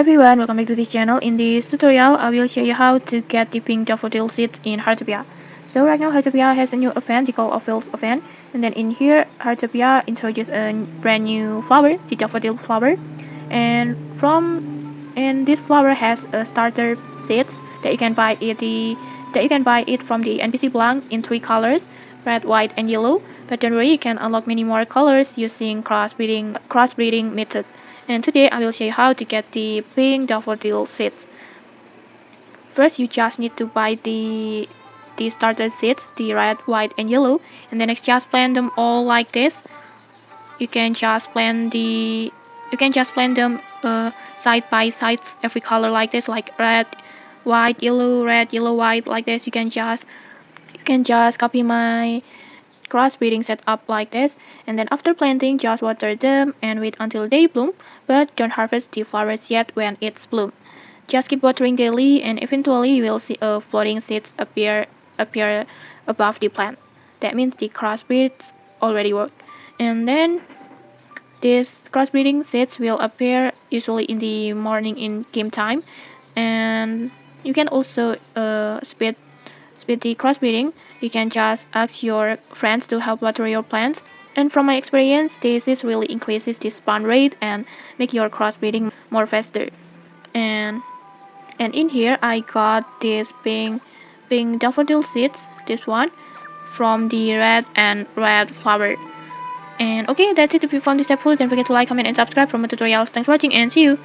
everyone, welcome back to this channel. In this tutorial, I will show you how to get the Pink Daffodil Seeds in Heartopia. So right now, Heartopia has a new event, the Call of Whales event. And then in here, Heartopia introduced a brand new flower, the Daffodil flower. And this flower has a starter seeds that you can buy it from the NPC blank in 3 colors, red, white, and yellow. But don't worry, you can unlock many more colors using crossbreeding method. And today I will show you how to get the Pink Daffodil seeds. First, you just need to buy the starter seeds, the red, white, and yellow, and then next just plant them all like this. You can just plant them side by side, every color like this, like red, yellow, white, like this. You can just copy my crossbreeding setup like this, and then after planting, just water them and wait until they bloom, but don't harvest the flowers yet when it's bloom. Just keep watering daily, and eventually you will see a floating seeds appear above the plant. That means the crossbreeds already work. And then these crossbreeding seeds will appear usually in the morning in game time, and you can also speed the crossbreeding. You can just ask your friends to help water your plants. And from my experience, this really increases the spawn rate and make your crossbreeding more faster. And in here I got this pink daffodil seeds, this one, from the red flower. And okay, that's it. If you found this helpful, don't forget to like, comment, and subscribe for more tutorials. Thanks for watching, and see you.